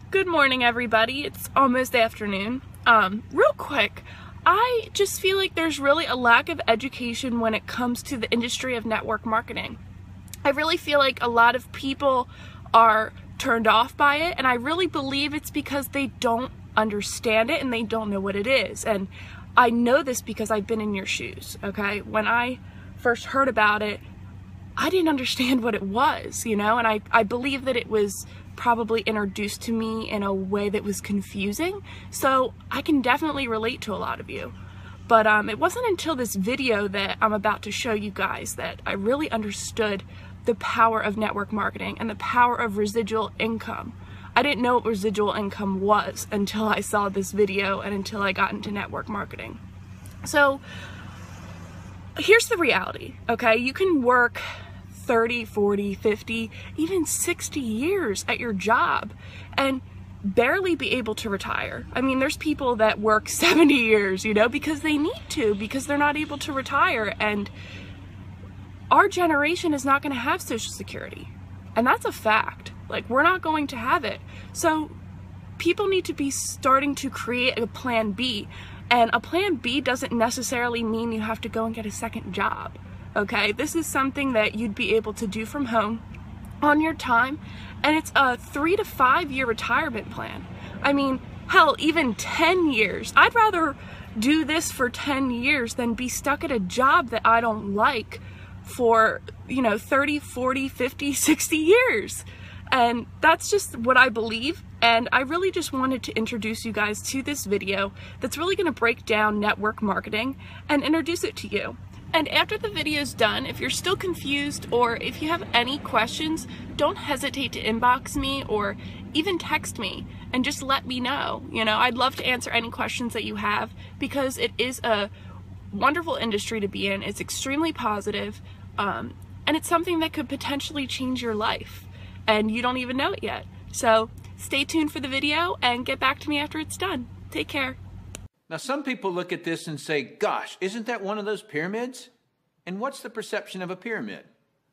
Good morning, everybody. It's almost afternoon. Real quick, I just feel like there's really a lack of education when it comes to the industry of network marketing. I really feel like a lot of people are turned off by it, and I really believe it's because they don't understand it and they don't know what it is. And I know this because I've been in your shoes, okay? When I first heard about it, I didn't understand what it was, and I believe that it was probably introduced to me in a way that was confusing, so I can definitely relate to a lot of you. But it wasn't until this video that I'm about to show you guys that I really understood the power of network marketing and the power of residual income. I didn't know what residual income was until I saw this video and until I got into network marketing. So here's the reality, okay? You can work 30, 40, 50, even 60 years at your job and barely be able to retire. I mean, there's people that work 70 years, because they need to, because they're not able to retire. And our generation is not going to have Social Security. And that's a fact. Like, we're not going to have it. So people need to be starting to create a plan B. And a plan B doesn't necessarily mean you have to go and get a second job. Okay, this is something that you'd be able to do from home on your time, and it's a 3 to 5 year retirement plan. I mean, hell, even 10 years. I'd rather do this for 10 years than be stuck at a job that I don't like for, 30, 40, 50, 60 years. And that's just what I believe. And I really just wanted to introduce you guys to this video that's really going to break down network marketing and introduce it to you. And after the video's done, if you're still confused or if you have any questions, don't hesitate to inbox me or even text me and just let me know. I'd love to answer any questions that you have because it is a wonderful industry to be in. It's extremely positive, and it's something that could potentially change your life, and you don't even know it yet. So stay tuned for the video and get back to me after it's done. Take care. Now, some people look at this and say, gosh, isn't that one of those pyramids? And what's the perception of a pyramid?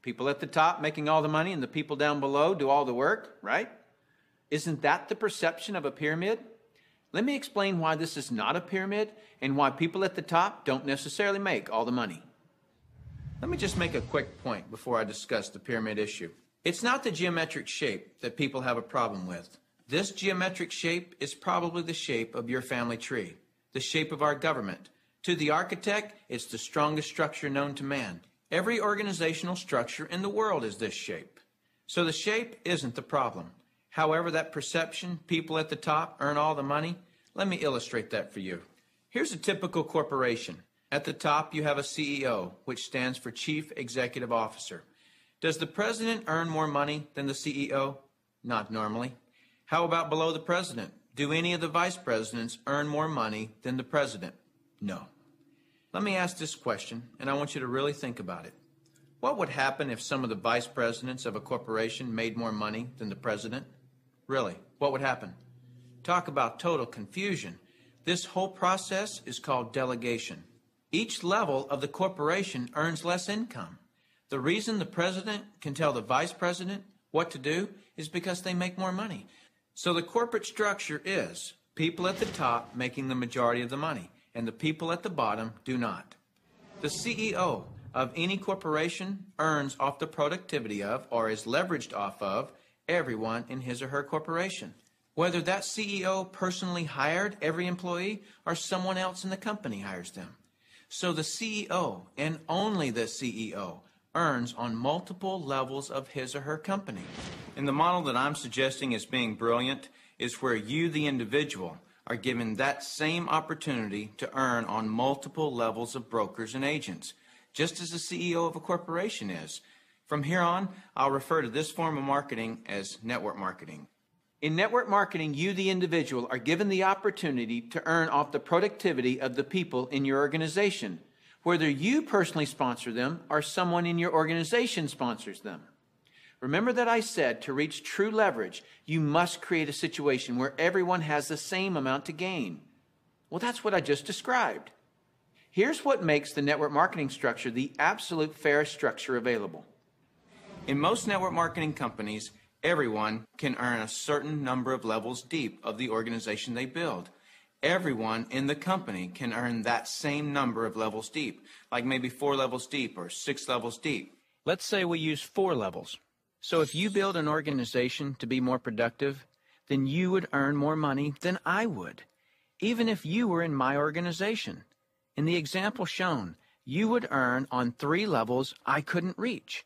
People at the top making all the money and the people down below do all the work, right? Isn't that the perception of a pyramid? Let me explain why this is not a pyramid and why people at the top don't necessarily make all the money. Let me just make a quick point before I discuss the pyramid issue. It's not the geometric shape that people have a problem with. This geometric shape is probably the shape of your family tree. The shape of our government. To the architect, it's the strongest structure known to man. Every organizational structure in the world is this shape. So the shape isn't the problem. However, that perception, people at the top earn all the money, let me illustrate that for you. Here's a typical corporation. At the top, you have a CEO, which stands for Chief Executive Officer. Does the president earn more money than the CEO? Not normally. How about below the president? Do any of the vice presidents earn more money than the president? No. Let me ask this question, and I want you to really think about it. What would happen if some of the vice presidents of a corporation made more money than the president? Really, what would happen? Talk about total confusion. This whole process is called delegation. Each level of the corporation earns less income. The reason the president can tell the vice president what to do is because they make more money. So the corporate structure is people at the top making the majority of the money, and the people at the bottom do not. The CEO of any corporation earns off the productivity of, or is leveraged off of, everyone in his or her corporation. Whether that CEO personally hired every employee or someone else in the company hires them. So the CEO, and only the CEO, earns on multiple levels of his or her company. And the model that I'm suggesting as being brilliant is where you, the individual, are given that same opportunity to earn on multiple levels of brokers and agents, just as the CEO of a corporation is. From here on, I'll refer to this form of marketing as network marketing. In network marketing, you, the individual, are given the opportunity to earn off the productivity of the people in your organization, whether you personally sponsor them or someone in your organization sponsors them. Remember that I said to reach true leverage, you must create a situation where everyone has the same amount to gain. Well, that's what I just described. Here's what makes the network marketing structure the absolute fairest structure available. In most network marketing companies, Everyone can earn a certain number of levels deep of the organization they build. Everyone in the company can earn that same number of levels deep, like maybe 4 levels deep or 6 levels deep. Let's say we use 4 levels. So if you build an organization to be more productive, then you would earn more money than I would, even if you were in my organization. In the example shown, you would earn on 3 levels I couldn't reach,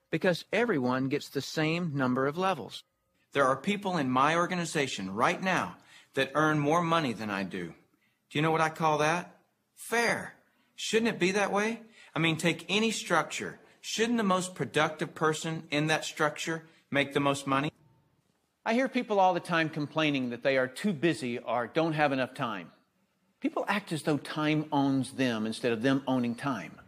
because everyone gets the same number of levels. There are people in my organization right now that earn more money than I do. Do you know what I call that? Fair. Shouldn't it be that way? I mean, take any structure. Shouldn't the most productive person in that structure make the most money? I hear people all the time complaining that they are too busy or don't have enough time. People act as though time owns them instead of them owning time.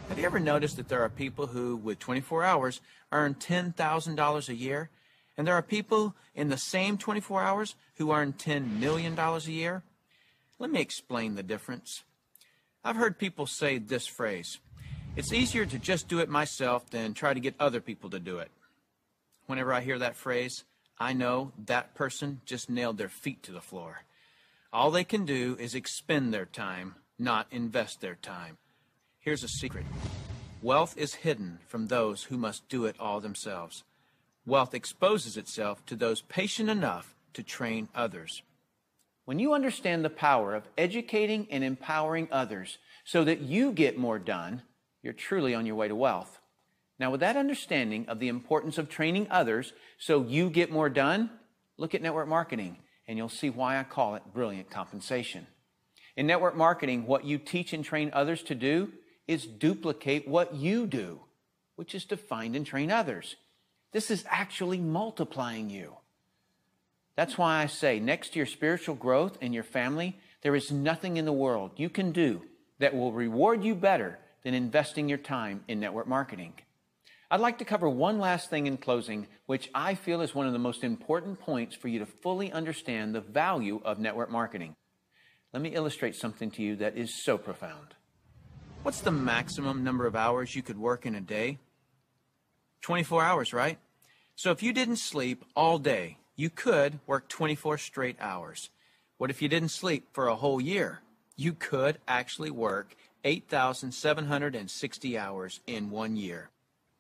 Have you ever noticed that there are people who, with 24 hours, earn $10,000 a year? And there are people in the same 24 hours who earn $10 million a year? Let me explain the difference. I've heard people say this phrase: it's easier to just do it myself than try to get other people to do it. Whenever I hear that phrase, I know that person just nailed their feet to the floor. All they can do is expend their time, not invest their time. Here's a secret. Wealth is hidden from those who must do it all themselves. Wealth exposes itself to those patient enough to train others. When you understand the power of educating and empowering others so that you get more done, you're truly on your way to wealth. Now, with that understanding of the importance of training others so you get more done, look at network marketing, and you'll see why I call it brilliant compensation. In network marketing, what you teach and train others to do is duplicate what you do, which is to find and train others. This is actually multiplying you. That's why I say, next to your spiritual growth and your family, there is nothing in the world you can do that will reward you better than investing your time in network marketing. I'd like to cover one last thing in closing, which I feel is one of the most important points for you to fully understand the value of network marketing. Let me illustrate something to you that is so profound. What's the maximum number of hours you could work in a day? 24 hours, right? So if you didn't sleep all day, you could work 24 straight hours. What if you didn't sleep for a whole year? You could actually work 8,760 hours in 1 year.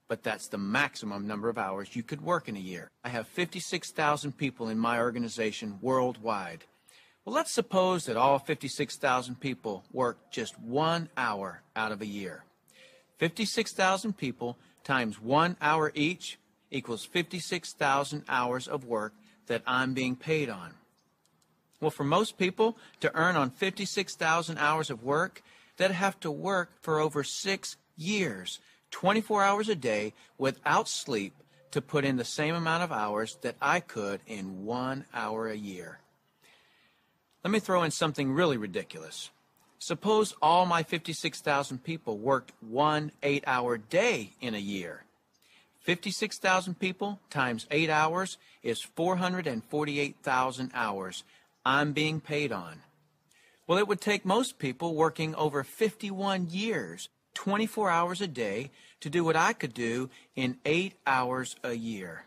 But that's the maximum number of hours you could work in a year. I have 56,000 people in my organization worldwide. Well, let's suppose that all 56,000 people work just 1 hour out of a year. 56,000 people times 1 hour each equals 56,000 hours of work that I'm being paid on. Well, for most people to earn on 56,000 hours of work, they'd have to work for over 6 years, 24 hours a day without sleep to put in the same amount of hours that I could in 1 hour a year. Let me throw in something really ridiculous. Suppose all my 56,000 people worked 1 8-hour day in a year. 56,000 people times 8 hours is 448,000 hours I'm being paid on. Well, it would take most people working over 51 years, 24 hours a day, to do what I could do in 8 hours a year.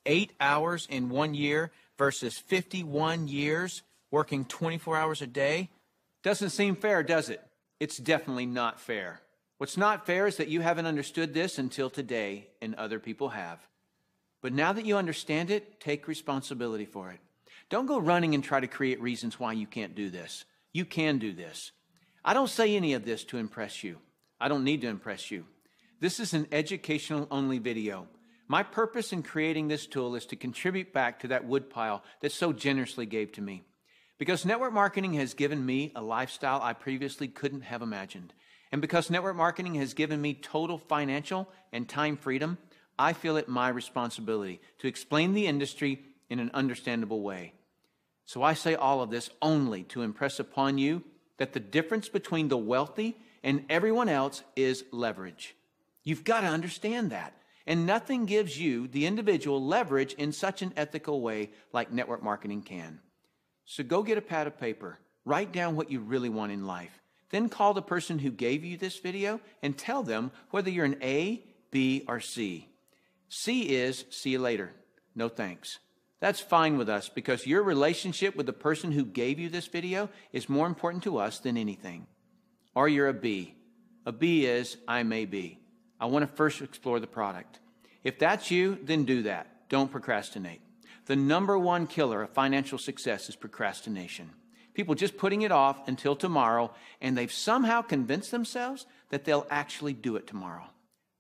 8 hours in 1 year versus 51 years working 24 hours a day? Doesn't seem fair, does it? It's definitely not fair. What's not fair is that you haven't understood this until today, and other people have. But now that you understand it, take responsibility for it. Don't go running and try to create reasons why you can't do this. You can do this. I don't say any of this to impress you. I don't need to impress you. This is an educational-only video. My purpose in creating this tool is to contribute back to that woodpile that so generously gave to me. Because network marketing has given me a lifestyle I previously couldn't have imagined. And because network marketing has given me total financial and time freedom, I feel it my responsibility to explain the industry in an understandable way. So I say all of this only to impress upon you that the difference between the wealthy and everyone else is leverage. You've got to understand that. And nothing gives you, the individual, leverage in such an ethical way like network marketing can. So go get a pad of paper, write down what you really want in life, then call the person who gave you this video and tell them whether you're an A, B, or C. C is see you later. no thanks. That's fine with us because your relationship with the person who gave you this video is more important to us than anything. Or you're a B. A B is, I may be. I want to first explore the product. If that's you, then do that. Don't procrastinate. The number one killer of financial success is procrastination. People just putting it off until tomorrow, and they've somehow convinced themselves that they'll actually do it tomorrow.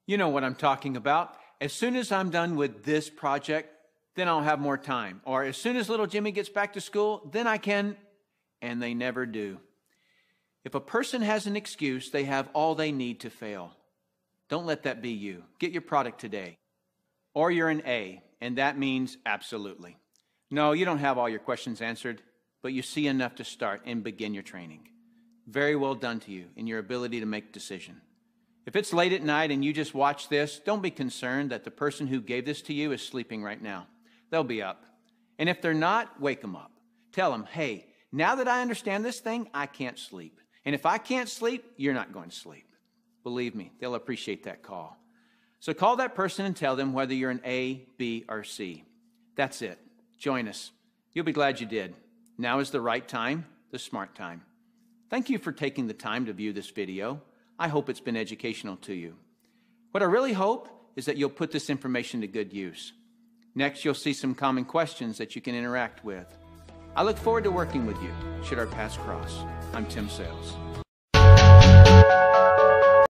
You know what I'm talking about. As soon as I'm done with this project, then I'll have more time. Or as soon as little Jimmy gets back to school, then I can, and they never do. If a person has an excuse, they have all they need to fail. Don't let that be you. Get your product today. Or you're an A, and that means absolutely. No, you don't have all your questions answered, but you see enough to start and begin your training. Very well done to you in your ability to make a decision. If it's late at night and you just watch this, don't be concerned that the person who gave this to you is sleeping right now. They'll be up. And if they're not, wake them up. Tell them, hey, now that I understand this thing, I can't sleep. And if I can't sleep, you're not going to sleep. Believe me, they'll appreciate that call. So call that person and tell them whether you're an A, B, or C. That's it. Join us. You'll be glad you did. Now is the right time, the smart time. Thank you for taking the time to view this video. I hope it's been educational to you. What I really hope is that you'll put this information to good use. Next, you'll see some common questions that you can interact with. I look forward to working with you, should our paths cross. I'm Tim Sales.